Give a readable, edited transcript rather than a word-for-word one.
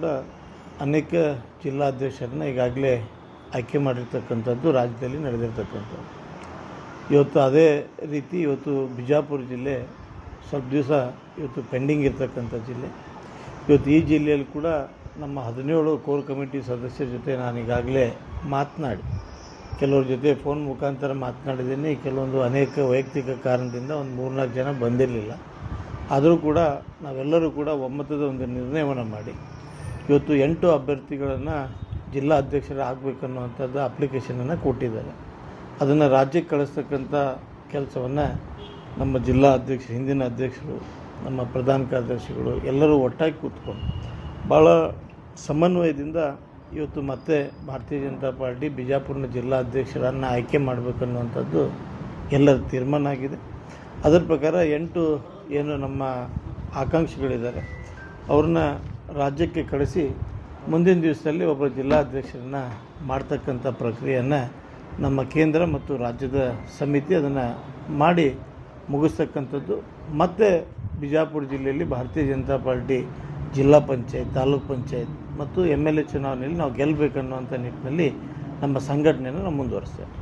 ಕೂಡ ಅನೇಕ ಜಿಲ್ಲಾಧ್ಯಕ್ಷರನ್ನ ಈಗಾಗಲೇ ಆಯ್ಕೆ ಮಾಡಿರ್ತಕ್ಕಂಥದ್ದು ರಾಜ್ಯದಲ್ಲಿ ನಡೆದಿರ್ತಕ್ಕಂಥದ್ದು. ಇವತ್ತು ಅದೇ ರೀತಿ ಇವತ್ತು ಬಿಜಾಪುರ ಜಿಲ್ಲೆ ಸ್ವಲ್ಪ ದಿವಸ ಇವತ್ತು ಪೆಂಡಿಂಗ್ ಇರ್ತಕ್ಕಂಥ ಜಿಲ್ಲೆ. ಇವತ್ತು ಈ ಜಿಲ್ಲೆಯಲ್ಲಿ ಕೂಡ ನಮ್ಮ 17 ಕೋರ್ ಕಮಿಟಿ ಸದಸ್ಯರ ಜೊತೆ ನಾನು ಈಗಾಗಲೇ ಮಾತನಾಡಿ, ಕೆಲವ್ರ ಜೊತೆ ಫೋನ್ ಮುಖಾಂತರ ಮಾತನಾಡಿದ್ದೀನಿ. ಕೆಲವೊಂದು ಅನೇಕ ವೈಯಕ್ತಿಕ ಕಾರಣದಿಂದ ಒಂದು 3-4 ಜನ ಬಂದಿರಲಿಲ್ಲ. ಆದರೂ ಕೂಡ ನಾವೆಲ್ಲರೂ ಕೂಡ ಒಮ್ಮತದ ಒಂದು ನಿರ್ಣಯವನ್ನು ಮಾಡಿ ಇವತ್ತು 8 ಅಭ್ಯರ್ಥಿಗಳನ್ನು ಜಿಲ್ಲಾ ಅಧ್ಯಕ್ಷರು ಆಗಬೇಕನ್ನುವಂಥದ್ದು ಅಪ್ಲಿಕೇಶನನ್ನು ಕೊಟ್ಟಿದ್ದಾರೆ. ಅದನ್ನು ರಾಜ್ಯಕ್ಕೆ ಕಳಿಸ್ತಕ್ಕಂಥ ಕೆಲಸವನ್ನು ನಮ್ಮ ಜಿಲ್ಲಾ ಅಧ್ಯಕ್ಷರು, ಹಿಂದಿನ ಅಧ್ಯಕ್ಷರು, ನಮ್ಮ ಪ್ರಧಾನ ಕಾರ್ಯದರ್ಶಿಗಳು ಎಲ್ಲರೂ ಒಟ್ಟಾಗಿ ಕೂತ್ಕೊಂಡು ಭಾಳ ಸಮನ್ವಯದಿಂದ ಇವತ್ತು ಮತ್ತೆ ಭಾರತೀಯ ಜನತಾ ಪಾರ್ಟಿ ಬಿಜಾಪುರನ ಜಿಲ್ಲಾ ಅಧ್ಯಕ್ಷರನ್ನು ಆಯ್ಕೆ ಮಾಡಬೇಕನ್ನುವಂಥದ್ದು ಎಲ್ಲರ ತೀರ್ಮಾನ ಆಗಿದೆ. ಅದರ ಪ್ರಕಾರ 8 ಏನು ನಮ್ಮ ಆಕಾಂಕ್ಷಿಗಳಿದ್ದಾರೆ ಅವ್ರನ್ನ ರಾಜ್ಯಕ್ಕೆ ಕಳಿಸಿ ಮುಂದಿನ ದಿವಸದಲ್ಲಿ ಒಬ್ಬ ಜಿಲ್ಲಾಧ್ಯಕ್ಷರನ್ನ ಮಾಡ್ತಕ್ಕಂಥ ಪ್ರಕ್ರಿಯೆಯನ್ನು ನಮ್ಮ ಕೇಂದ್ರ ಮತ್ತು ರಾಜ್ಯದ ಸಮಿತಿ ಅದನ್ನು ಮಾಡಿ ಮುಗಿಸ್ತಕ್ಕಂಥದ್ದು. ಮತ್ತು ಬಿಜಾಪುರ ಜಿಲ್ಲೆಯಲ್ಲಿ ಭಾರತೀಯ ಜನತಾ ಪಾರ್ಟಿ ಜಿಲ್ಲಾ ಪಂಚಾಯತ್, ತಾಲೂಕ್ ಪಂಚಾಯತ್ ಮತ್ತು MLA ಚುನಾವಣೆಯಲ್ಲಿ ನಾವು ಗೆಲ್ಲಬೇಕನ್ನುವಂಥ ನಿಟ್ಟಿನಲ್ಲಿ ನಮ್ಮ ಸಂಘಟನೆಯನ್ನು ನಾವು ಮುಂದುವರಿಸ್ತೇವೆ.